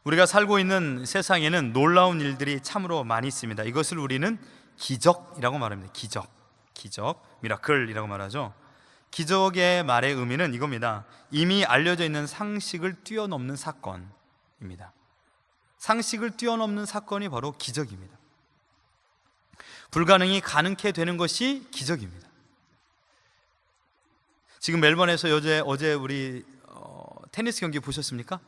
우리가 살고 있는 세상에는 놀라운 일들이 참으로 많이 있습니다. 이것을 우리는 기적이라고 말합니다. 기적, 미라클이라고 말하죠. 기적의 말의 의미는 이겁니다. 이미 알려져 있는 상식을 뛰어넘는 사건입니다. 상식을 뛰어넘는 사건이 바로 기적입니다. 불가능이 가능케 되는 것이 기적입니다. 지금 멜번에서 어제 우리 테니스 경기 보셨습니까?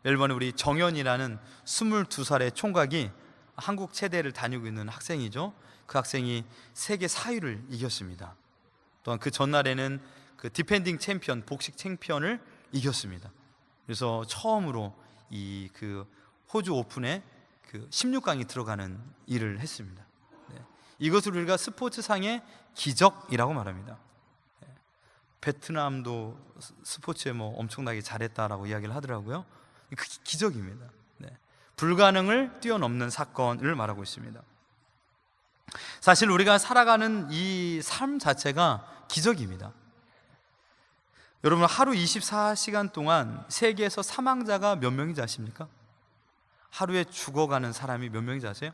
멜번에 우리 정연이라는 22살의 총각이 한국 체대를 다니고 있는 학생이죠. 그 학생이 세계 4위를 이겼습니다. 또한 그 전날에는 그 디펜딩 챔피언, 복식 챔피언을 이겼습니다. 그래서 처음으로 그 호주 오픈에 그 16강이 들어가는 일을 했습니다. 이것을 우리가 스포츠상의 기적이라고 말합니다. 베트남도 스포츠에 엄청나게 잘했다라고 이야기를 하더라고요. 그게 기적입니다. 불가능을 뛰어넘는 사건을 말하고 있습니다. 사실 우리가 살아가는 이 삶 자체가 기적입니다. 여러분, 하루 24시간 동안 세계에서 사망자가 몇 명인지 아십니까? 하루에 죽어가는 사람이 몇 명인지 아세요?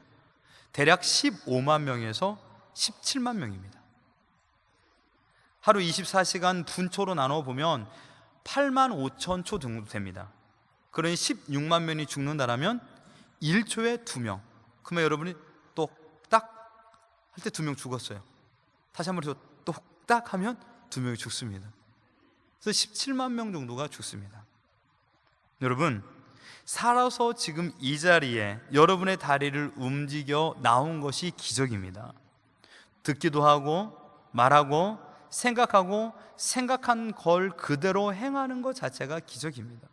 대략 15만 명에서 17만 명입니다. 하루 24시간 분초로 나눠보면 8만 5천 초 정도 됩니다. 그러니 16만 명이 죽는다라면 1초에 2명. 그러면 여러분이 똑딱 할 때 2명 죽었어요. 다시 한번 더 똑딱 하면 2명이 죽습니다. 그래서 17만 명 정도가 죽습니다. 여러분, 살아서 지금 이 자리에 여러분의 다리를 움직여 나온 것이 기적입니다. 듣기도 하고 말하고 생각하고 생각한 걸 그대로 행하는 것 자체가 기적입니다.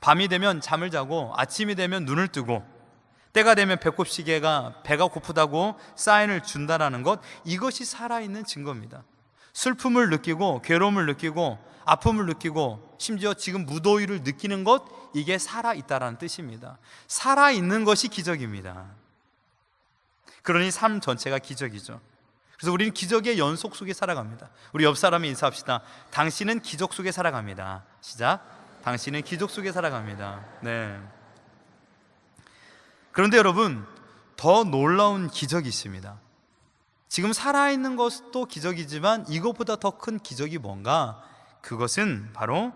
밤이 되면 잠을 자고 아침이 되면 눈을 뜨고 때가 되면 배꼽시계가 배가 고프다고 사인을 준다라는 것, 이것이 살아있는 증거입니다. 슬픔을 느끼고 괴로움을 느끼고 아픔을 느끼고 심지어 지금 무더위를 느끼는 것, 이게 살아있다라는 뜻입니다. 살아있는 것이 기적입니다. 그러니 삶 전체가 기적이죠. 그래서 우리는 기적의 연속 속에 살아갑니다. 우리 옆 사람이 인사합시다. 당신은 기적 속에 살아갑니다. 시작. 당신은 기적 속에 살아갑니다. 네. 그런데 여러분, 더 놀라운 기적이 있습니다. 지금 살아있는 것도 기적이지만 이것보다 더 큰 기적이 뭔가? 그것은 바로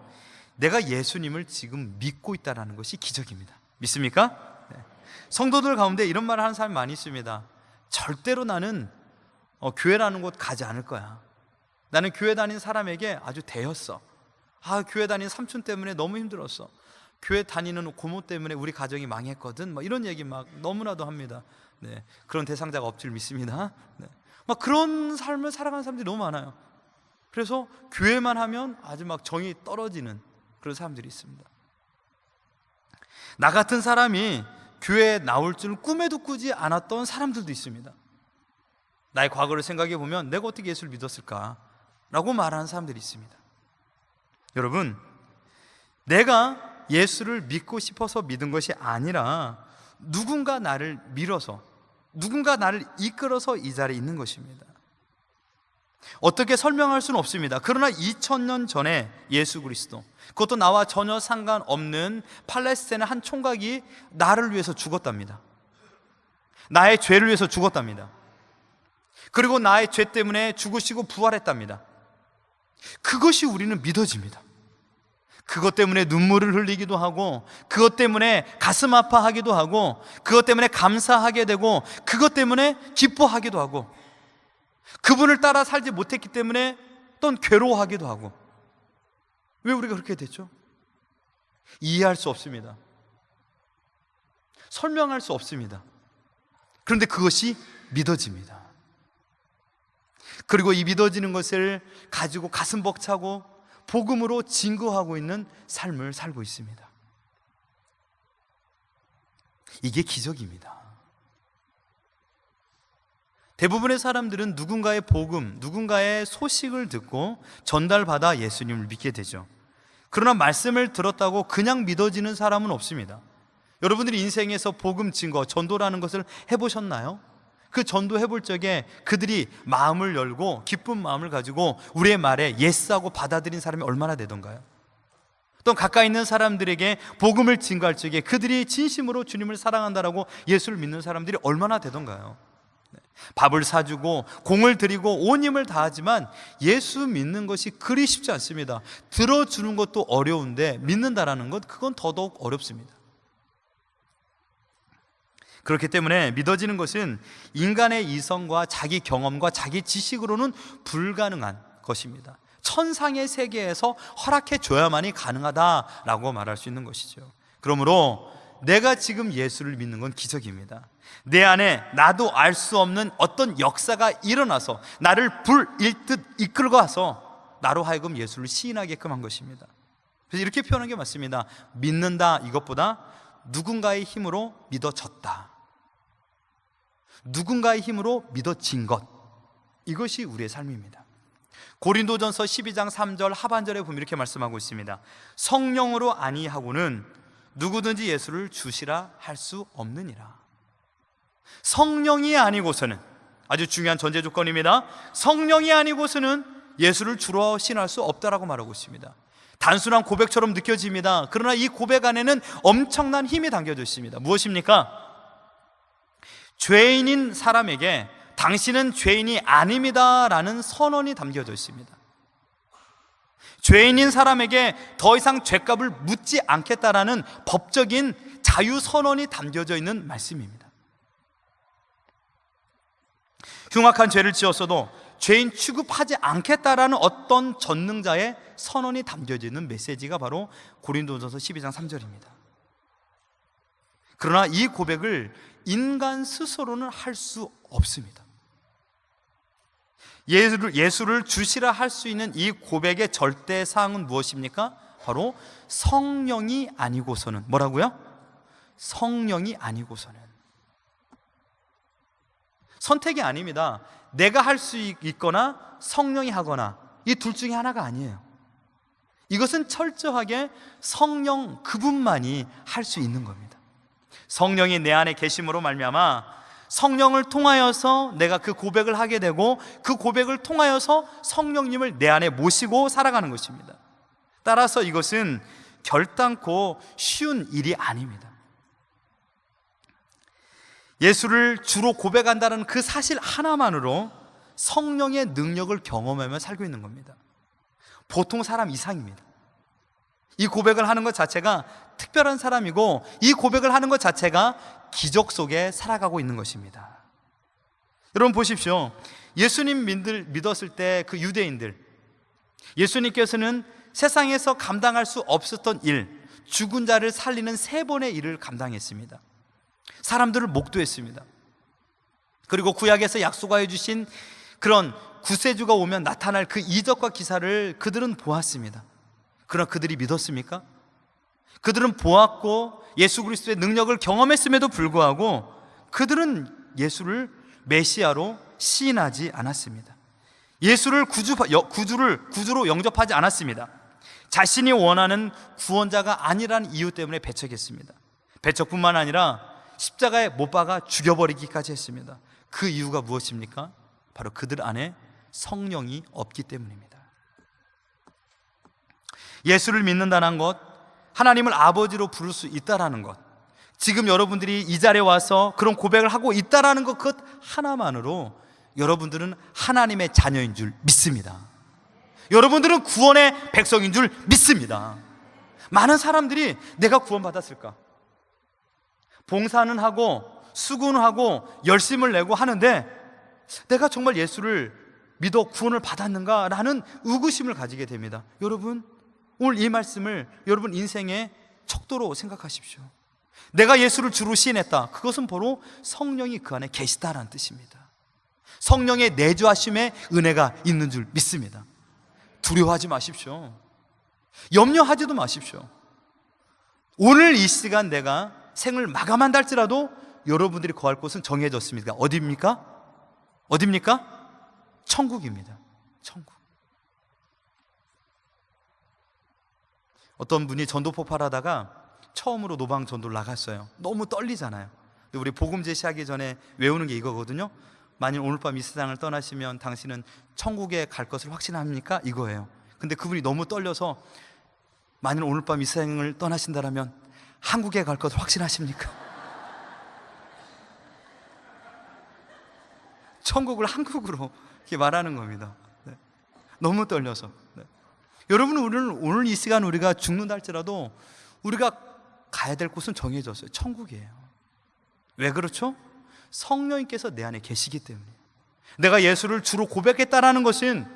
내가 예수님을 지금 믿고 있다는 것이 기적입니다. 믿습니까? 네. 성도들 가운데 이런 말을 하는 사람이 많이 있습니다. 절대로 나는 교회라는 곳 가지 않을 거야. 나는 교회 다니는 사람에게 아주 대였어. 교회 다니는 삼촌 때문에 너무 힘들었어. 교회 다니는 고모 때문에 우리 가정이 망했거든. 이런 얘기 너무나도 합니다. 네. 그런 대상자가 없을 줄 믿습니다. 네. 그런 삶을 살아가는 사람들이 너무 많아요. 그래서 교회만 하면 아주 정이 떨어지는 그런 사람들이 있습니다. 나 같은 사람이 교회에 나올 줄 꿈에도 꾸지 않았던 사람들도 있습니다. 나의 과거를 생각해 보면 내가 어떻게 예수를 믿었을까? 라고 말하는 사람들이 있습니다. 여러분, 내가 예수를 믿고 싶어서 믿은 것이 아니라 누군가 나를 밀어서, 누군가 나를 이끌어서 이 자리에 있는 것입니다. 어떻게 설명할 수는 없습니다. 그러나 2000년 전에 예수 그리스도, 그것도 나와 전혀 상관없는 팔레스타인의 한 총각이 나를 위해서 죽었답니다. 나의 죄를 위해서 죽었답니다. 그리고 나의 죄 때문에 죽으시고 부활했답니다. 그것이 우리는 믿어집니다. 그것 때문에 눈물을 흘리기도 하고, 그것 때문에 가슴 아파하기도 하고, 그것 때문에 감사하게 되고, 그것 때문에 기뻐하기도 하고, 그분을 따라 살지 못했기 때문에 또 괴로워하기도 하고. 왜 우리가 그렇게 됐죠? 이해할 수 없습니다. 설명할 수 없습니다. 그런데 그것이 믿어집니다. 그리고 이 믿어지는 것을 가지고 가슴 벅차고 복음으로 증거하고 있는 삶을 살고 있습니다. 이게 기적입니다. 대부분의 사람들은 누군가의 복음, 누군가의 소식을 듣고 전달받아 예수님을 믿게 되죠. 그러나 말씀을 들었다고 그냥 믿어지는 사람은 없습니다. 여러분들이 인생에서 복음 증거, 전도라는 것을 해보셨나요? 그 전도해볼 적에 그들이 마음을 열고 기쁜 마음을 가지고 우리의 말에 예스하고 받아들인 사람이 얼마나 되던가요? 또 가까이 있는 사람들에게 복음을 증거할 적에 그들이 진심으로 주님을 사랑한다라고 예수를 믿는 사람들이 얼마나 되던가요? 밥을 사주고 공을 들이고 온 힘을 다하지만 예수 믿는 것이 그리 쉽지 않습니다. 들어주는 것도 어려운데 믿는다라는 것, 그건 더더욱 어렵습니다. 그렇기 때문에 믿어지는 것은 인간의 이성과 자기 경험과 자기 지식으로는 불가능한 것입니다. 천상의 세계에서 허락해 줘야만이 가능하다라고 말할 수 있는 것이죠. 그러므로 내가 지금 예수를 믿는 건 기적입니다. 내 안에 나도 알 수 없는 어떤 역사가 일어나서 나를 불일듯 이끌고 와서 나로 하여금 예수를 시인하게끔 한 것입니다. 그래서 이렇게 표현한 게 맞습니다. 믿는다 이것보다 누군가의 힘으로 믿어졌다, 누군가의 힘으로 믿어진 것, 이것이 우리의 삶입니다. 고린도전서 12장 3절 하반절에 보면 이렇게 말씀하고 있습니다. 성령으로 아니하고는 누구든지 예수를 주시라 할 수 없느니라. 성령이 아니고서는, 아주 중요한 전제 조건입니다. 성령이 아니고서는 예수를 주로 신할 수 없다라고 말하고 있습니다. 단순한 고백처럼 느껴집니다. 그러나 이 고백 안에는 엄청난 힘이 담겨져 있습니다. 무엇입니까? 죄인인 사람에게 당신은 죄인이 아닙니다 라는 선언이 담겨져 있습니다. 죄인인 사람에게 더 이상 죄값을 묻지 않겠다라는 법적인 자유선언이 담겨져 있는 말씀입니다. 흉악한 죄를 지었어도 죄인 취급하지 않겠다라는 어떤 전능자의 선언이 담겨져 있는 메시지가 바로 고린도전서 12장 3절입니다. 그러나 이 고백을 인간 스스로는 할 수 없습니다. 예수를 주시라 할 수 있는 이 고백의 절대사항은 무엇입니까? 바로 성령이 아니고서는, 뭐라고요? 성령이 아니고서는. 선택이 아닙니다. 내가 할 수 있거나 성령이 하거나, 이 둘 중에 하나가 아니에요. 이것은 철저하게 성령 그분만이 할 수 있는 겁니다. 성령이 내 안에 계심으로 말미암아 성령을 통하여서 내가 그 고백을 하게 되고, 그 고백을 통하여서 성령님을 내 안에 모시고 살아가는 것입니다. 따라서 이것은 결단코 쉬운 일이 아닙니다. 예수를 주로 고백한다는 그 사실 하나만으로 성령의 능력을 경험하며 살고 있는 겁니다. 보통 사람 이상입니다. 이 고백을 하는 것 자체가 특별한 사람이고, 이 고백을 하는 것 자체가 기적 속에 살아가고 있는 것입니다. 여러분 보십시오. 예수님 믿었을 때 그 유대인들, 예수님께서는 세상에서 감당할 수 없었던 일, 죽은 자를 살리는 3번의 일을 감당했습니다. 사람들을 목도했습니다. 그리고 구약에서 약속하여 주신 그런 구세주가 오면 나타날 그 이적과 기사를 그들은 보았습니다. 그러나 그들이 믿었습니까? 그들은 보았고 예수 그리스도의 능력을 경험했음에도 불구하고 그들은 예수를 메시아로 시인하지 않았습니다. 예수를 구주로 영접하지 않았습니다. 자신이 원하는 구원자가 아니라는 이유 때문에 배척했습니다. 배척뿐만 아니라 십자가에 못 박아 죽여버리기까지 했습니다. 그 이유가 무엇입니까? 바로 그들 안에 성령이 없기 때문입니다. 예수를 믿는다는 것, 하나님을 아버지로 부를 수 있다라는 것, 지금 여러분들이 이 자리에 와서 그런 고백을 하고 있다라는 것, 그것 하나만으로 여러분들은 하나님의 자녀인 줄 믿습니다. 여러분들은 구원의 백성인 줄 믿습니다. 많은 사람들이 내가 구원받았을까? 봉사는 하고 수고는 하고 열심을 내고 하는데 내가 정말 예수를 믿어 구원을 받았는가라는 의구심을 가지게 됩니다. 여러분, 오늘 이 말씀을 여러분 인생의 척도로 생각하십시오. 내가 예수를 주로 시인했다. 그것은 바로 성령이 그 안에 계시다라는 뜻입니다. 성령의 내주하심의 은혜가 있는 줄 믿습니다. 두려워하지 마십시오. 염려하지도 마십시오. 오늘 이 시간 내가 생을 마감한다 할지라도 여러분들이 거할 곳은 정해졌습니다. 어디입니까? 어디입니까? 천국입니다. 천국. 어떤 분이 전도 폭발하다가 처음으로 노방 전도를 나갔어요. 너무 떨리잖아요. 근데 우리 복음 제시하기 전에 외우는 게 이거거든요. 만일 오늘 밤 이 세상을 떠나시면 당신은 천국에 갈 것을 확신합니까? 이거예요. 근데 그분이 너무 떨려서 만일 오늘 밤 이 세상을 떠나신다면 한국에 갈 것 확신하십니까? 천국을 한국으로 이렇게 말하는 겁니다. 네. 너무 떨려서. 네. 여러분, 오늘 이 시간 우리가 죽는다 할지라도 우리가 가야 될 곳은 정해졌어요. 천국이에요. 왜 그렇죠? 성령님께서 내 안에 계시기 때문에. 내가 예수를 주로 고백했다라는 것은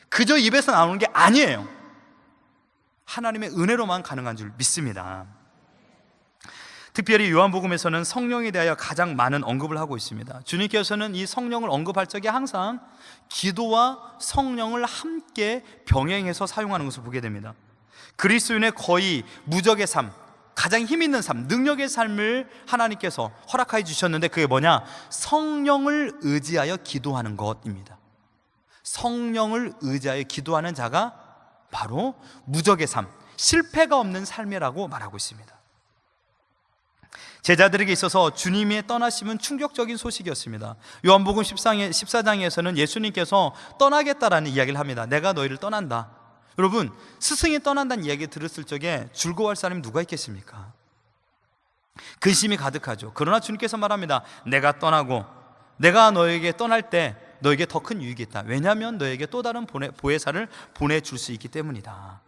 그저 입에서 나오는 게 아니에요. 하나님의 은혜로만 가능한 줄 믿습니다. 특별히 요한복음에서는 성령에 대하여 가장 많은 언급을 하고 있습니다. 주님께서는 이 성령을 언급할 적에 항상 기도와 성령을 함께 병행해서 사용하는 것을 보게 됩니다. 그리스도인의 거의 무적의 삶, 가장 힘 있는 삶, 능력의 삶을 하나님께서 허락하여 주셨는데 그게 뭐냐? 성령을 의지하여 기도하는 것입니다. 성령을 의지하여 기도하는 자가 바로 무적의 삶, 실패가 없는 삶이라고 말하고 있습니다. 제자들에게 있어서 주님의 떠나심은 충격적인 소식이었습니다. 요한복음 14장에서는 예수님께서 떠나겠다라는 이야기를 합니다. 내가 너희를 떠난다. 여러분, 스승이 떠난다는 이야기 들었을 적에 즐거워할 사람이 누가 있겠습니까? 근심이 가득하죠. 그러나 주님께서 말합니다. 내가 떠나고 내가 너에게 떠날 때 너에게 더 큰 유익이 있다. 왜냐하면 너에게 또 다른 보혜사를 보내줄 수 있기 때문이다.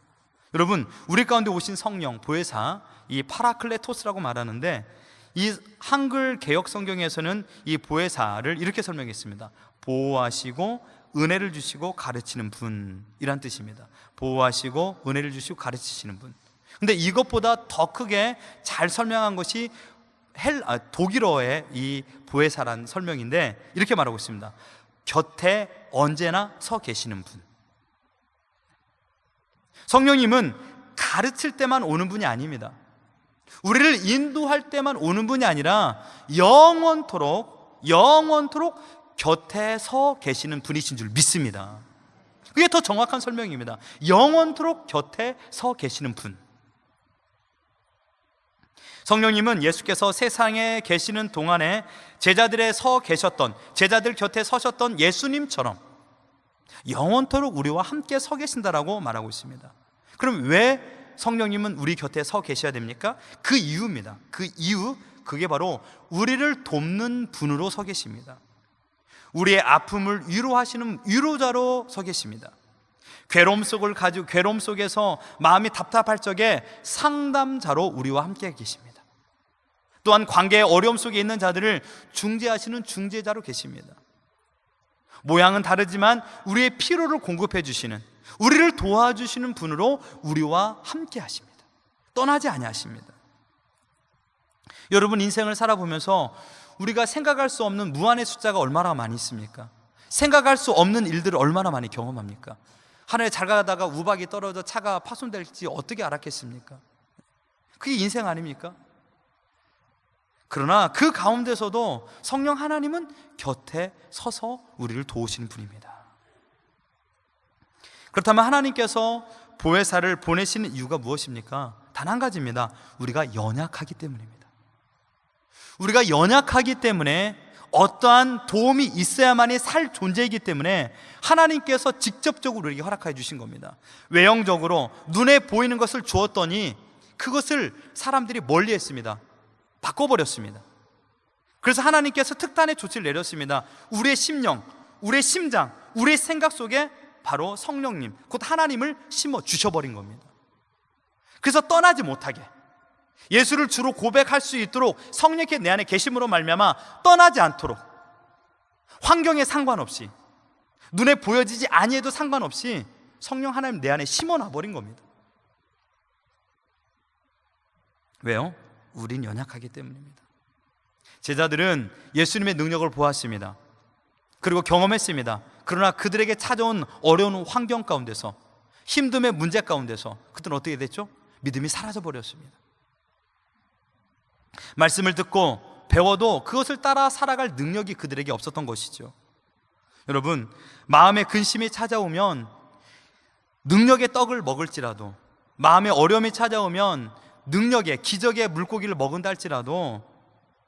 여러분, 우리 가운데 오신 성령, 보혜사, 이 파라클레토스라고 말하는데 이 한글 개역 성경에서는 이 보혜사를 이렇게 설명했습니다. 보호하시고 은혜를 주시고 가르치는 분이란 뜻입니다. 보호하시고 은혜를 주시고 가르치시는 분. 근데 이것보다 더 크게 잘 설명한 것이 독일어의 이 보혜사란 설명인데 이렇게 말하고 있습니다. 곁에 언제나 서 계시는 분. 성령님은 가르칠 때만 오는 분이 아닙니다. 우리를 인도할 때만 오는 분이 아니라 영원토록 곁에 서 계시는 분이신 줄 믿습니다. 그게 더 정확한 설명입니다. 영원토록 곁에 서 계시는 분. 성령님은 예수께서 세상에 계시는 동안에 제자들 곁에 서셨던 예수님처럼 영원토록 우리와 함께 서 계신다라고 말하고 있습니다. 그럼 왜 성령님은 우리 곁에 서 계셔야 됩니까? 그 이유입니다. 그게 바로 우리를 돕는 분으로 서 계십니다. 우리의 아픔을 위로하시는 위로자로 서 계십니다. 괴로움 속에서 마음이 답답할 적에 상담자로 우리와 함께 계십니다. 또한 관계의 어려움 속에 있는 자들을 중재하시는 중재자로 계십니다. 모양은 다르지만 우리의 필요를 공급해 주시는, 우리를 도와주시는 분으로 우리와 함께 하십니다. 떠나지 아니하십니다. 여러분, 인생을 살아보면서 우리가 생각할 수 없는 무한의 숫자가 얼마나 많이 있습니까? 생각할 수 없는 일들을 얼마나 많이 경험합니까? 하늘에 잘 가다가 우박이 떨어져 차가 파손될지 어떻게 알았겠습니까? 그게 인생 아닙니까? 그러나 그 가운데서도 성령 하나님은 곁에 서서 우리를 도우시는 분입니다. 그렇다면 하나님께서 보혜사를 보내시는 이유가 무엇입니까? 단 한 가지입니다. 우리가 연약하기 때문입니다. 우리가 연약하기 때문에 어떠한 도움이 있어야만이 살 존재이기 때문에 하나님께서 직접적으로 우리에게 허락해 주신 겁니다. 외형적으로 눈에 보이는 것을 주었더니 그것을 사람들이 멀리했습니다. 바꿔버렸습니다. 그래서 하나님께서 특단의 조치를 내렸습니다. 우리의 심령, 우리의 심장, 우리의 생각 속에 바로 성령님, 곧 하나님을 심어 주셔버린 겁니다. 그래서 떠나지 못하게, 예수를 주로 고백할 수 있도록 성령께 내 안에 계심으로 말미암아 떠나지 않도록, 환경에 상관없이, 눈에 보여지지 아니해도 상관없이 성령 하나님 내 안에 심어놔버린 겁니다. 왜요? 우린 연약하기 때문입니다. 제자들은 예수님의 능력을 보았습니다. 그리고 경험했습니다. 그러나 그들에게 찾아온 어려운 환경 가운데서, 힘듦의 문제 가운데서 그들은 어떻게 됐죠? 믿음이 사라져버렸습니다. 말씀을 듣고 배워도 그것을 따라 살아갈 능력이 그들에게 없었던 것이죠. 여러분, 마음의 근심이 찾아오면 능력의 떡을 먹을지라도, 마음의 어려움이 찾아오면 능력의, 기적의 물고기를 먹은다 할지라도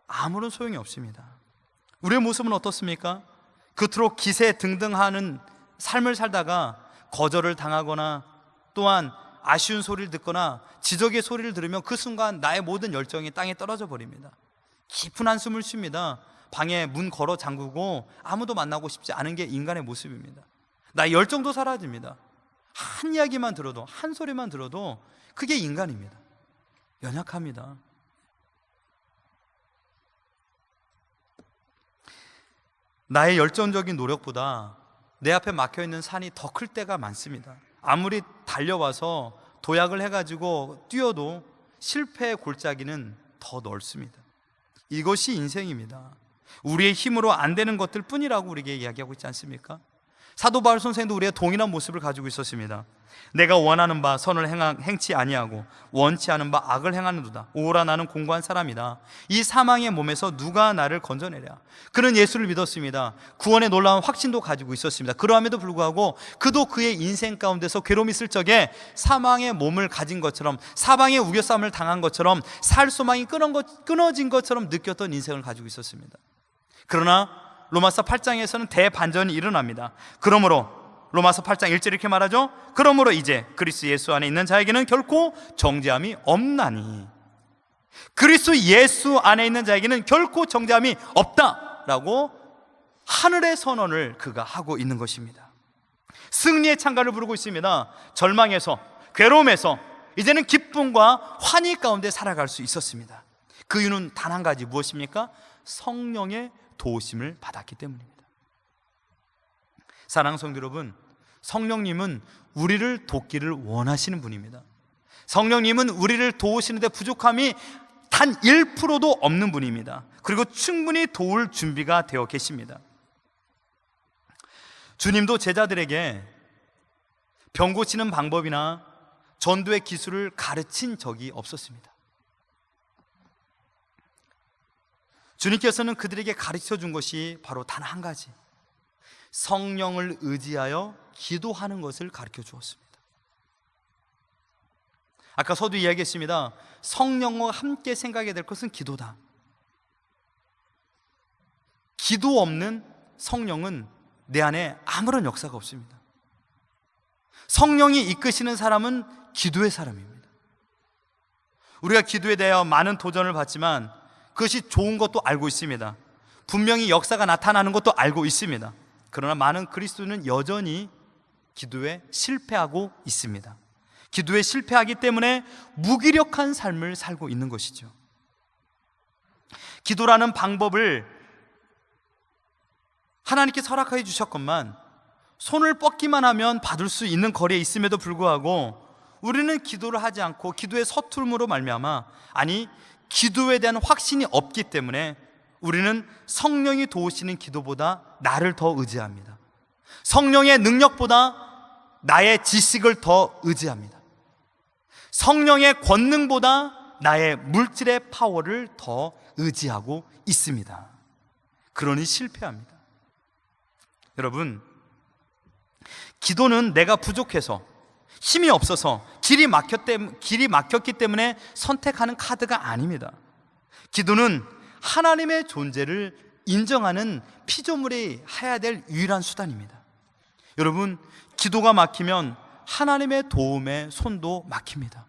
아무런 소용이 없습니다. 우리의 모습은 어떻습니까? 그토록 기세등등하는 삶을 살다가 거절을 당하거나 또한 아쉬운 소리를 듣거나 지적의 소리를 들으면 그 순간 나의 모든 열정이 땅에 떨어져 버립니다. 깊은 한숨을 쉽니다. 방에 문 걸어 잠그고 아무도 만나고 싶지 않은 게 인간의 모습입니다. 나의 열정도 사라집니다. 한 이야기만 들어도, 한 소리만 들어도 그게 인간입니다. 연약합니다. 나의 열정적인 노력보다 내 앞에 막혀있는 산이 더 클 때가 많습니다. 아무리 달려와서 도약을 해가지고 뛰어도 실패의 골짜기는 더 넓습니다. 이것이 인생입니다. 우리의 힘으로 안 되는 것들 뿐이라고 우리에게 이야기하고 있지 않습니까? 사도 바울 선생도 우리의 동일한 모습을 가지고 있었습니다. 내가 원하는 바 선을 행치 아니하고 원치 않은 바 악을 행하는도다. 오라 나는 공고한 사람이다. 이 사망의 몸에서 누가 나를 건져내랴. 그는 예수를 믿었습니다. 구원의 놀라운 확신도 가지고 있었습니다. 그러함에도 불구하고 그도 그의 인생 가운데서 괴로움이 있을 적에 사망의 몸을 가진 것처럼, 사방의 우겨싸움을 당한 것처럼, 살 소망이 끊어진 것처럼 느꼈던 인생을 가지고 있었습니다. 그러나 로마서 8장에서는 대반전이 일어납니다. 그러므로 로마서 8장 1절 이렇게 말하죠. 그러므로 이제 그리스도 예수 안에 있는 자에게는 결코 정죄함이 없나니, 그리스도 예수 안에 있는 자에게는 결코 정죄함이 없다라고 하늘의 선언을 그가 하고 있는 것입니다. 승리의 찬가를 부르고 있습니다. 절망에서, 괴로움에서 이제는 기쁨과 환희 가운데 살아갈 수 있었습니다. 그 이유는 단 한 가지, 무엇입니까? 성령의 도우심을 받았기 때문입니다. 사랑하는 성도 여러분, 성령님은 우리를 돕기를 원하시는 분입니다. 성령님은 우리를 도우시는데 부족함이 단 1%도 없는 분입니다. 그리고 충분히 도울 준비가 되어 계십니다. 주님도 제자들에게 병 고치는 방법이나 전도의 기술을 가르친 적이 없었습니다. 주님께서는 그들에게 가르쳐 준 것이 바로 단 한 가지, 성령을 의지하여 기도하는 것을 가르쳐 주었습니다. 아까 서두 이야기했습니다. 성령과 함께 생각해야 될 것은 기도다. 기도 없는 성령은 내 안에 아무런 역사가 없습니다. 성령이 이끄시는 사람은 기도의 사람입니다. 우리가 기도에 대하여 많은 도전을 받지만 그것이 좋은 것도 알고 있습니다. 분명히 역사가 나타나는 것도 알고 있습니다. 그러나 많은 그리스도인은 여전히 기도에 실패하고 있습니다. 기도에 실패하기 때문에 무기력한 삶을 살고 있는 것이죠. 기도라는 방법을 하나님께 허락해 주셨건만 손을 뻗기만 하면 받을 수 있는 거리에 있음에도 불구하고 우리는 기도를 하지 않고 기도의 서투름으로 말미암아, 아니 기도에 대한 확신이 없기 때문에 우리는 성령이 도우시는 기도보다 나를 더 의지합니다. 성령의 능력보다 나의 지식을 더 의지합니다. 성령의 권능보다 나의 물질의 파워를 더 의지하고 있습니다. 그러니 실패합니다. 여러분, 기도는 내가 부족해서, 힘이 없어서, 길이 막혔기 때문에 선택하는 카드가 아닙니다. 기도는 하나님의 존재를 인정하는 피조물이 해야 될 유일한 수단입니다. 여러분, 기도가 막히면 하나님의 도움에 손도 막힙니다.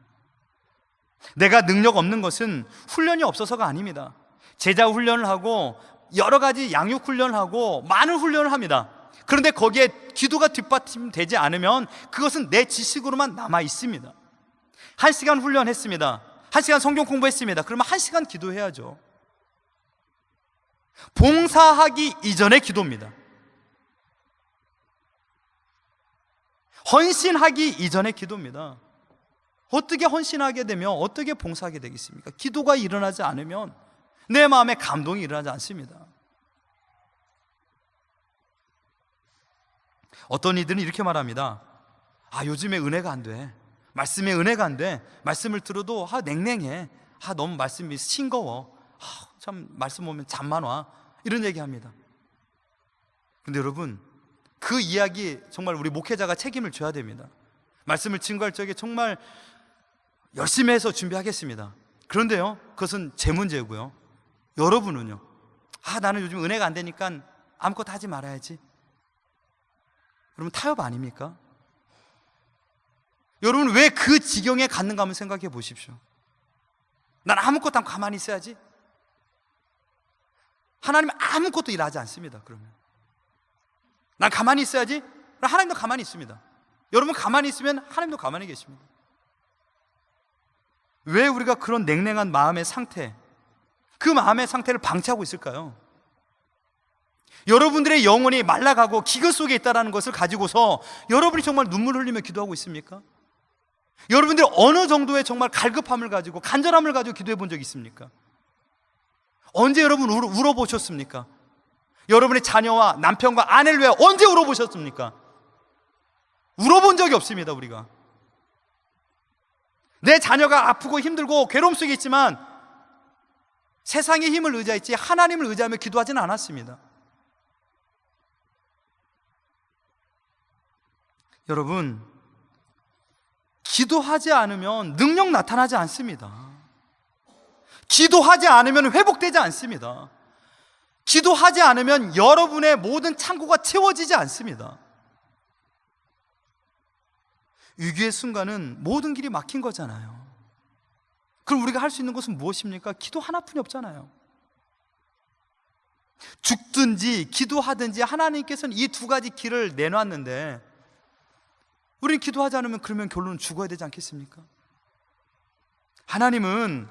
내가 능력 없는 것은 훈련이 없어서가 아닙니다. 제자 훈련을 하고 여러 가지 양육 훈련을 하고 많은 훈련을 합니다. 그런데 거기에 기도가 뒷받침되지 않으면 그것은 내 지식으로만 남아 있습니다. 1시간 훈련했습니다. 1시간 성경 공부했습니다. 그러면 1시간 기도해야죠. 봉사하기 이전의 기도입니다. 헌신하기 이전의 기도입니다. 어떻게 헌신하게 되면 어떻게 봉사하게 되겠습니까? 기도가 일어나지 않으면 내 마음에 감동이 일어나지 않습니다. 어떤 이들은 이렇게 말합니다. 요즘에 은혜가 안 돼. 말씀에 은혜가 안 돼. 말씀을 들어도 냉랭해. 너무 말씀이 싱거워. 참 말씀 보면 잠만 와. 이런 얘기합니다. 근데 여러분, 그 이야기 정말 우리 목회자가 책임을 져야 됩니다. 말씀을 증거할 적에 정말 열심히 해서 준비하겠습니다. 그런데요, 그것은 제 문제고요. 여러분은요, 나는 요즘 은혜가 안 되니까 아무것도 하지 말아야지. 여러분, 타협 아닙니까? 여러분, 왜 그 지경에 갔는가 한번 생각해 보십시오. 난 아무것도 안 하고 가만히 있어야지. 하나님은 아무것도 일하지 않습니다. 그러면 난 가만히 있어야지. 하나님도 가만히 있습니다. 여러분, 가만히 있으면 하나님도 가만히 계십니다. 왜 우리가 그런 냉랭한 마음의 상태, 그 마음의 상태를 방치하고 있을까요? 여러분들의 영혼이 말라가고 기근 속에 있다는 것을 가지고서 여러분이 정말 눈물 흘리며 기도하고 있습니까? 여러분들이 어느 정도의 정말 갈급함을 가지고, 간절함을 가지고 기도해 본 적이 있습니까? 언제 여러분 울어보셨습니까? 여러분의 자녀와 남편과 아내를 위해 언제 울어보셨습니까? 울어본 적이 없습니다. 우리가 내 자녀가 아프고 힘들고 괴로움 속에 있지만 세상의 힘을 의지했지 하나님을 의지하며 기도하지는 않았습니다. 여러분, 기도하지 않으면 능력 나타나지 않습니다. 기도하지 않으면 회복되지 않습니다. 기도하지 않으면 여러분의 모든 창고가 채워지지 않습니다. 위기의 순간은 모든 길이 막힌 거잖아요. 그럼 우리가 할 수 있는 것은 무엇입니까? 기도 하나뿐이 없잖아요. 죽든지 기도하든지 하나님께서는 이 두 가지 길을 내놨는데 우리는 기도하지 않으면 그러면 결론은 죽어야 되지 않겠습니까? 하나님은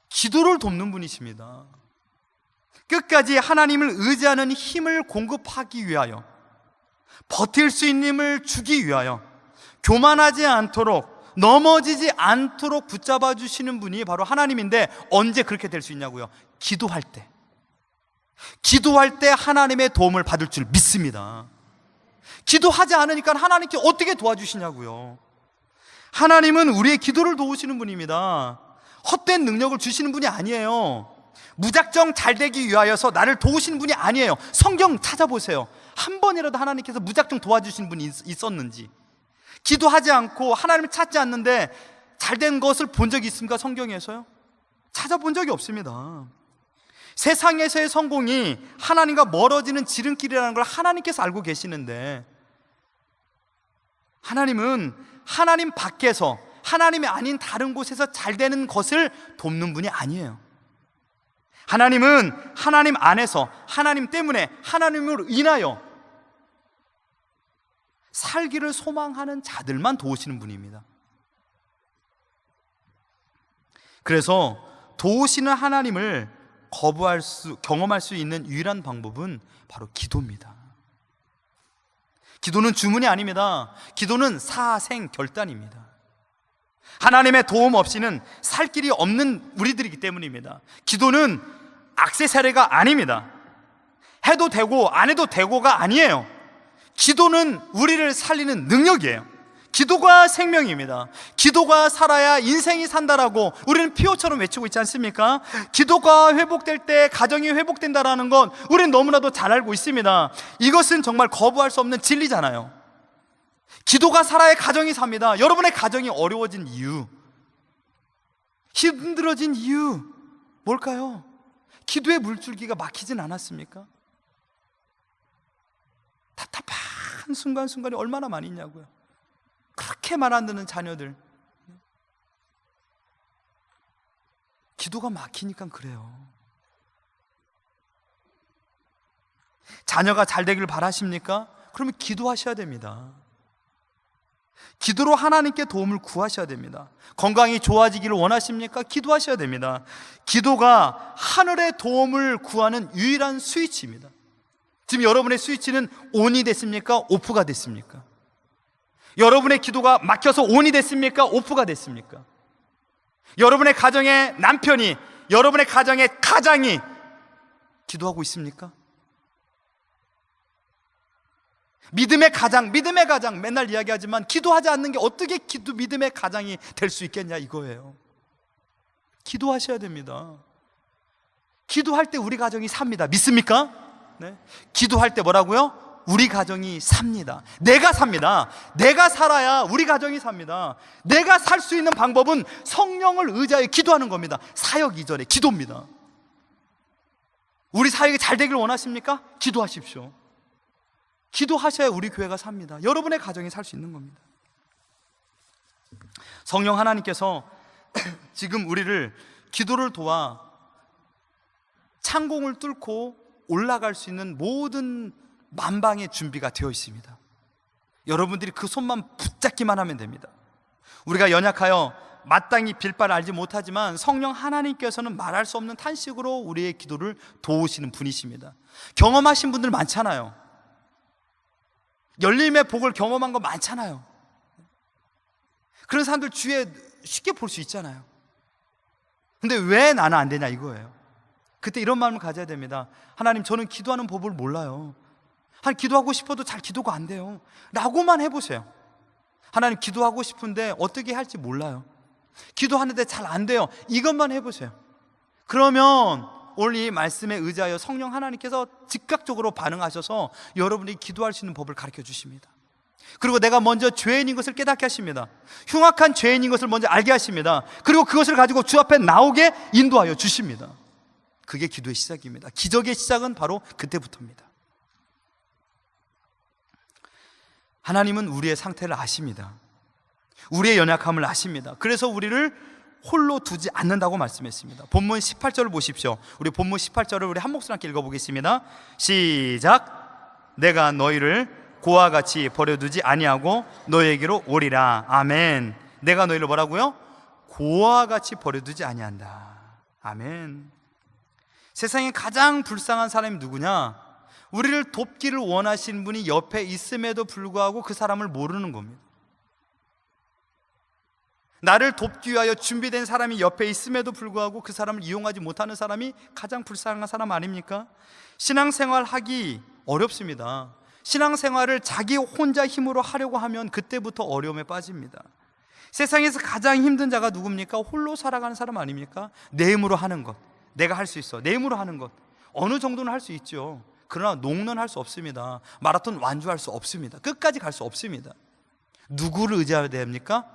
기도를 돕는 분이십니다. 끝까지 하나님을 의지하는 힘을 공급하기 위하여, 버틸 수 있는 힘을 주기 위하여, 교만하지 않도록, 넘어지지 않도록 붙잡아 주시는 분이 바로 하나님인데, 언제 그렇게 될 수 있냐고요? 기도할 때. 기도할 때 하나님의 도움을 받을 줄 믿습니다. 기도하지 않으니까 하나님께 어떻게 도와주시냐고요? 하나님은 우리의 기도를 도우시는 분입니다. 헛된 능력을 주시는 분이 아니에요. 무작정 잘 되기 위하여서 나를 도우시는 분이 아니에요. 성경 찾아보세요. 한 번이라도 하나님께서 무작정 도와주시는 분이 있었는지, 기도하지 않고 하나님을 찾지 않는데 잘된 것을 본 적이 있습니까? 성경에서요? 찾아본 적이 없습니다. 세상에서의 성공이 하나님과 멀어지는 지름길이라는 걸 하나님께서 알고 계시는데, 하나님은 하나님 밖에서, 하나님이 아닌 다른 곳에서 잘 되는 것을 돕는 분이 아니에요. 하나님은 하나님 안에서, 하나님 때문에, 하나님으로 인하여 살기를 소망하는 자들만 도우시는 분입니다. 그래서 도우시는 하나님을 경험할 수 있는 유일한 방법은 바로 기도입니다. 기도는 주문이 아닙니다. 기도는 사생결단입니다. 하나님의 도움 없이는 살 길이 없는 우리들이기 때문입니다. 기도는 액세서리가 아닙니다. 해도 되고 안 해도 되고가 아니에요. 기도는 우리를 살리는 능력이에요. 기도가 생명입니다. 기도가 살아야 인생이 산다라고 우리는 피오처럼 외치고 있지 않습니까? 기도가 회복될 때 가정이 회복된다라는 건 우리는 너무나도 잘 알고 있습니다. 이것은 정말 거부할 수 없는 진리잖아요. 기도가 살아야 가정이 삽니다. 여러분의 가정이 어려워진 이유, 힘들어진 이유 뭘까요? 기도의 물줄기가 막히진 않았습니까? 답답한 순간순간이 얼마나 많이 있냐고요. 그렇게 말 안 듣는 자녀들, 기도가 막히니까 그래요. 자녀가 잘 되길 바라십니까? 그러면 기도하셔야 됩니다. 기도로 하나님께 도움을 구하셔야 됩니다. 건강이 좋아지기를 원하십니까? 기도하셔야 됩니다. 기도가 하늘의 도움을 구하는 유일한 스위치입니다. 지금 여러분의 스위치는 ON이 됐습니까? 오프가 됐습니까? 여러분의 기도가 막혀서 ON이 됐습니까? 오프가 됐습니까? 여러분의 가정의 남편이, 여러분의 가정의 가장이 기도하고 있습니까? 믿음의 가장 맨날 이야기하지만 기도하지 않는 게 어떻게 믿음의 가장이 될 수 있겠냐 이거예요. 기도하셔야 됩니다. 기도할 때 우리 가정이 삽니다. 믿습니까? 네. 기도할 때 뭐라고요? 우리 가정이 삽니다. 내가 삽니다. 내가 살아야 우리 가정이 삽니다. 내가 살 수 있는 방법은 성령을 의지하여 기도하는 겁니다. 사역 이전에 기도입니다. 우리 사역이 잘 되길 원하십니까? 기도하십시오. 기도하셔야 우리 교회가 삽니다. 여러분의 가정이 살 수 있는 겁니다. 성령 하나님께서 지금 우리를 기도를 도와 창공을 뚫고 올라갈 수 있는 모든 만방의 준비가 되어 있습니다. 여러분들이 그 손만 붙잡기만 하면 됩니다. 우리가 연약하여 마땅히 빌바를 알지 못하지만 성령 하나님께서는 말할 수 없는 탄식으로 우리의 기도를 도우시는 분이십니다. 경험하신 분들 많잖아요. 열림의 복을 경험한 거 많잖아요. 그런 사람들 주위에 쉽게 볼 수 있잖아요. 근데 왜 나는 안 되냐 이거예요. 그때 이런 마음을 가져야 됩니다. 하나님, 저는 기도하는 법을 몰라요. 기도하고 싶어도 잘 기도가 안 돼요 라고만 해보세요. 하나님, 기도하고 싶은데 어떻게 할지 몰라요. 기도하는데 잘 안 돼요. 이것만 해보세요. 그러면 오늘 이 말씀에 의지하여 성령 하나님께서 즉각적으로 반응하셔서 여러분이 기도할 수 있는 법을 가르쳐 주십니다. 그리고 내가 먼저 죄인인 것을 깨닫게 하십니다. 흉악한 죄인인 것을 먼저 알게 하십니다. 그리고 그것을 가지고 주 앞에 나오게 인도하여 주십니다. 그게 기도의 시작입니다. 기적의 시작은 바로 그때부터입니다. 하나님은 우리의 상태를 아십니다. 우리의 연약함을 아십니다. 그래서 우리를 홀로 두지 않는다고 말씀했습니다. 본문 18절을 보십시오. 우리 본문 18절을 우리 한 목소리 함께 읽어보겠습니다. 시작. 내가 너희를 고와 같이 버려두지 아니하고 너희에게로 오리라. 아멘. 내가 너희를 뭐라고요? 고와 같이 버려두지 아니한다. 아멘. 세상에 가장 불쌍한 사람이 누구냐? 우리를 돕기를 원하시는 분이 옆에 있음에도 불구하고 그 사람을 모르는 겁니다. 나를 돕기 위하여 준비된 사람이 옆에 있음에도 불구하고 그 사람을 이용하지 못하는 사람이 가장 불쌍한 사람 아닙니까? 신앙생활 하기 어렵습니다. 신앙생활을 자기 혼자 힘으로 하려고 하면 그때부터 어려움에 빠집니다. 세상에서 가장 힘든 자가 누굽니까? 홀로 살아가는 사람 아닙니까? 내 힘으로 하는 것, 내가 할 수 있어, 내 힘으로 하는 것. 어느 정도는 할 수 있죠. 그러나 농런 할 수 없습니다. 마라톤 완주할 수 없습니다. 끝까지 갈 수 없습니다. 누구를 의지해야 됩니까?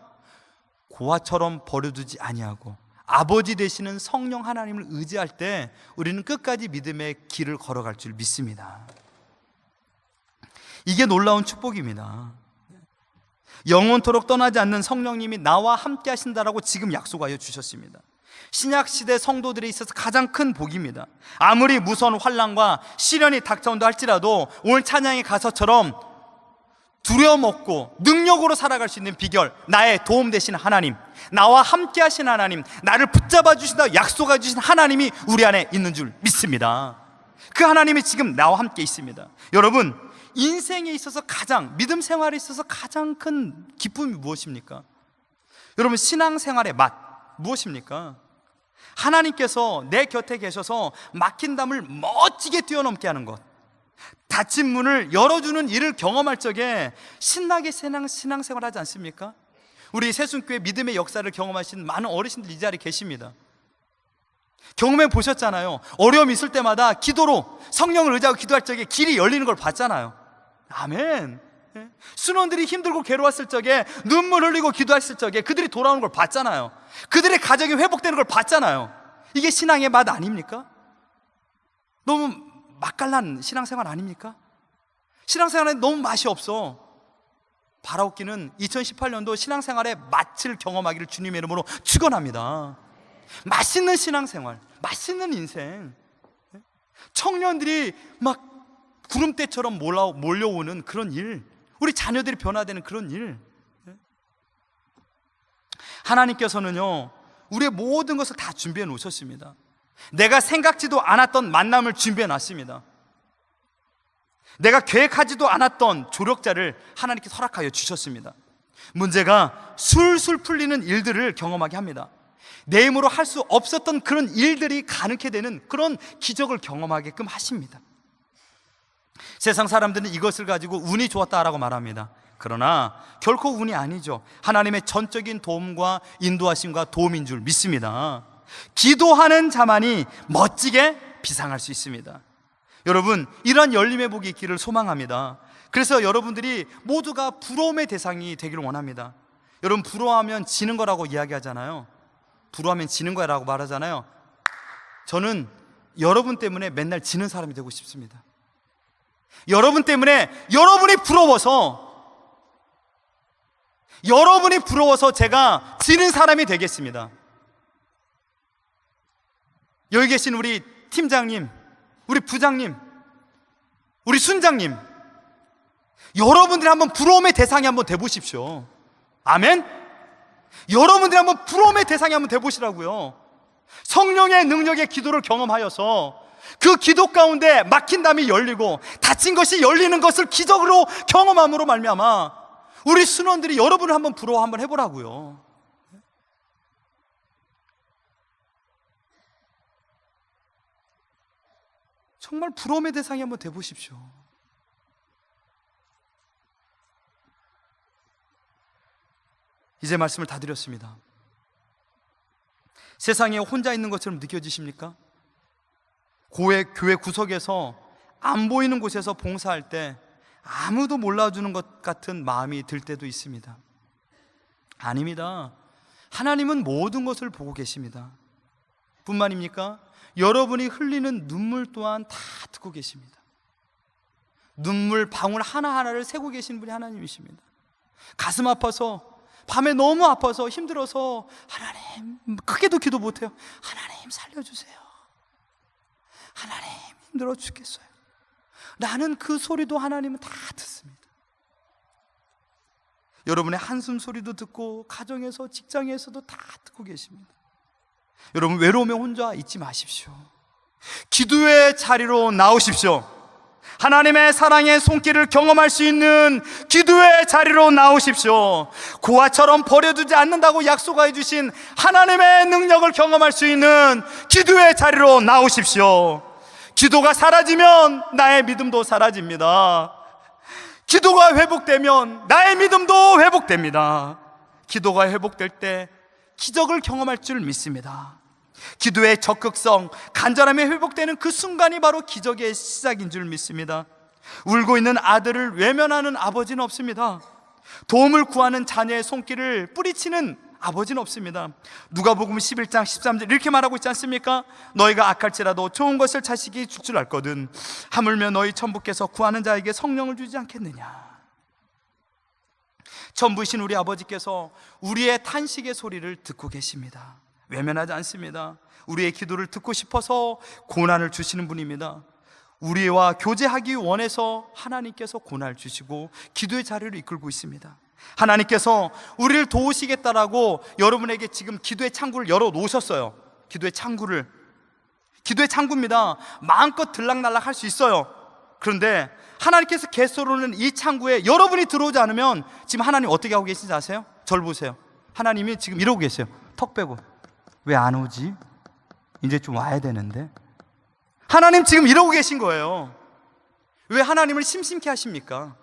고아처럼 버려두지 아니하고 아버지 되시는 성령 하나님을 의지할 때 우리는 끝까지 믿음의 길을 걸어갈 줄 믿습니다. 이게 놀라운 축복입니다. 영원토록 떠나지 않는 성령님이 나와 함께 하신다라고 지금 약속하여 주셨습니다. 신약시대 성도들에 있어서 가장 큰 복입니다. 아무리 무서운 환난과 시련이 닥쳐온다 할지라도 오늘 찬양의 가사처럼 두려움없고 능력으로 살아갈 수 있는 비결, 나의 도움 되신 하나님, 나와 함께 하신 하나님, 나를 붙잡아 주신다 약속해 주신 하나님이 우리 안에 있는 줄 믿습니다. 그 하나님이 지금 나와 함께 있습니다. 여러분, 인생에 있어서 가장, 믿음 생활에 있어서 가장 큰 기쁨이 무엇입니까? 여러분, 신앙생활의 맛 무엇입니까? 하나님께서 내 곁에 계셔서 막힌 담을 멋지게 뛰어넘게 하는 것, 닫힌 문을 열어주는 일을 경험할 적에 신나게 신앙생활 하지 않습니까? 우리 새순교회 믿음의 역사를 경험하신 많은 어르신들 이 자리에 계십니다. 경험해 보셨잖아요. 어려움이 있을 때마다 기도로 성령을 의지하고 기도할 적에 길이 열리는 걸 봤잖아요. 아멘. 순원들이 힘들고 괴로웠을 적에 눈물 흘리고 기도했을 적에 그들이 돌아오는 걸 봤잖아요. 그들의 가정이 회복되는 걸 봤잖아요. 이게 신앙의 맛 아닙니까? 너무 맛깔난 신앙생활 아닙니까? 신앙생활에 너무 맛이 없어. 바라옵기는 2018년도 신앙생활의 맛을 경험하기를 주님의 이름으로 축원합니다. 맛있는 신앙생활, 맛있는 인생, 청년들이 막 구름대처럼 몰려오는 그런 일, 우리 자녀들이 변화되는 그런 일. 하나님께서는요, 우리의 모든 것을 다 준비해 놓으셨습니다. 내가 생각지도 않았던 만남을 준비해 놨습니다. 내가 계획하지도 않았던 조력자를 하나님께서 허락하여 주셨습니다. 문제가 술술 풀리는 일들을 경험하게 합니다. 내 힘으로 할 수 없었던 그런 일들이 가능케 되는 그런 기적을 경험하게끔 하십니다. 세상 사람들은 이것을 가지고 운이 좋았다라고 말합니다. 그러나 결코 운이 아니죠. 하나님의 전적인 도움과 인도하심과 도움인 줄 믿습니다. 기도하는 자만이 멋지게 비상할 수 있습니다. 여러분, 이러한 열림의 복이 있기를 소망합니다. 그래서 여러분들이 모두가 부러움의 대상이 되기를 원합니다. 여러분, 부러워하면 지는 거라고 이야기하잖아요. 부러워하면 지는 거라고 말하잖아요. 저는 여러분 때문에 맨날 지는 사람이 되고 싶습니다. 여러분 때문에, 여러분이 부러워서 여러분이 부러워서 제가 지는 사람이 되겠습니다. 여기 계신 우리 팀장님, 우리 부장님, 우리 순장님, 여러분들이 한번 부러움의 대상이 한번 돼보십시오. 아멘? 여러분들이 한번 부러움의 대상이 한번 돼보시라고요. 성령의 능력의 기도를 경험하여서 그 기도 가운데 막힌 담이 열리고 닫힌 것이 열리는 것을 기적으로 경험함으로 말미암아 우리 순원들이 여러분을 한번 부러워 한번 해보라고요. 정말 부러움의 대상이 한번 돼보십시오. 이제 말씀을 다 드렸습니다. 세상에 혼자 있는 것처럼 느껴지십니까? 교회 구석에서 안 보이는 곳에서 봉사할 때 아무도 몰라주는 것 같은 마음이 들 때도 있습니다. 아닙니다. 하나님은 모든 것을 보고 계십니다. 뿐만입니까? 여러분이 흘리는 눈물 또한 다 듣고 계십니다. 눈물 방울 하나하나를 세고 계신 분이 하나님이십니다. 가슴 아파서, 밤에 너무 아파서 힘들어서 하나님, 크게도 기도 못해요. 하나님 살려주세요. 하나님 힘들어 죽겠어요. 나는 그 소리도 하나님은 다 듣습니다. 여러분의 한숨 소리도 듣고 가정에서 직장에서도 다 듣고 계십니다. 여러분 외로움에 혼자 있지 마십시오. 기도의 자리로 나오십시오. 하나님의 사랑의 손길을 경험할 수 있는 기도의 자리로 나오십시오. 고아처럼 버려두지 않는다고 약속해 주신 하나님의 능력을 경험할 수 있는 기도의 자리로 나오십시오. 기도가 사라지면 나의 믿음도 사라집니다. 기도가 회복되면 나의 믿음도 회복됩니다. 기도가 회복될 때 기적을 경험할 줄 믿습니다. 기도의 적극성, 간절함이 회복되는 그 순간이 바로 기적의 시작인 줄 믿습니다. 울고 있는 아들을 외면하는 아버지는 없습니다. 도움을 구하는 자녀의 손길을 뿌리치는 아버지는 없습니다. 누가복음 11장 13절 이렇게 말하고 있지 않습니까? 너희가 악할지라도 좋은 것을 자식이 줄 줄 알거든 하물며 너희 천부께서 구하는 자에게 성령을 주지 않겠느냐. 천부이신 우리 아버지께서 우리의 탄식의 소리를 듣고 계십니다. 외면하지 않습니다. 우리의 기도를 듣고 싶어서 고난을 주시는 분입니다. 우리와 교제하기 원해서 하나님께서 고난을 주시고 기도의 자리를 이끌고 있습니다. 하나님께서 우리를 도우시겠다라고 여러분에게 지금 기도의 창구를 열어 놓으셨어요. 기도의 창구입니다. 마음껏 들락날락 할 수 있어요. 그런데 하나님께서 개설하는 이 창구에 여러분이 들어오지 않으면 지금 하나님 어떻게 하고 계신지 아세요? 저를 보세요. 하나님이 지금 이러고 계세요. 턱 빼고. 왜 안 오지? 이제 좀 와야 되는데. 하나님 지금 이러고 계신 거예요. 왜 하나님을 심심케 하십니까?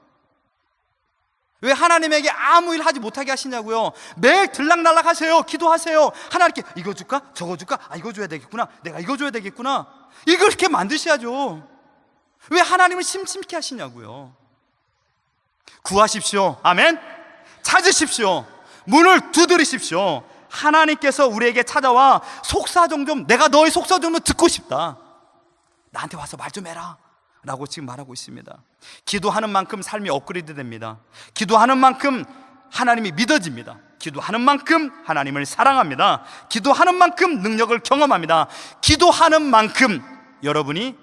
왜 하나님에게 아무 일 하지 못하게 하시냐고요? 매일 들락날락 하세요. 기도하세요. 하나님께 이거 줄까? 저거 줄까? 이거 줘야 되겠구나. 내가 이거 줘야 되겠구나. 이걸 이렇게 만드셔야죠. 왜 하나님을 심심케 하시냐고요? 구하십시오. 아멘. 찾으십시오. 문을 두드리십시오. 하나님께서 우리에게 찾아와 속사정 좀, 내가 너의 속사정 좀 듣고 싶다. 나한테 와서 말 좀 해라 라고 지금 말하고 있습니다. 기도하는 만큼 삶이 업그레이드 됩니다. 기도하는 만큼 하나님이 믿어집니다. 기도하는 만큼 하나님을 사랑합니다. 기도하는 만큼 능력을 경험합니다. 기도하는 만큼 여러분이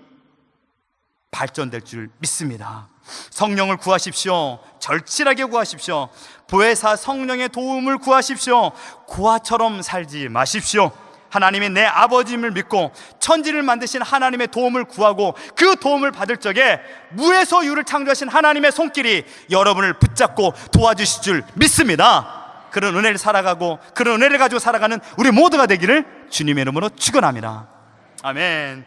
발전될 줄 믿습니다. 성령을 구하십시오. 절실하게 구하십시오. 보혜사 성령의 도움을 구하십시오. 고아처럼 살지 마십시오. 하나님이 내 아버지임을 믿고 천지를 만드신 하나님의 도움을 구하고 그 도움을 받을 적에 무에서 유를 창조하신 하나님의 손길이 여러분을 붙잡고 도와주실 줄 믿습니다. 그런 은혜를 살아가고 그런 은혜를 가지고 살아가는 우리 모두가 되기를 주님의 이름으로 축원합니다. 아멘.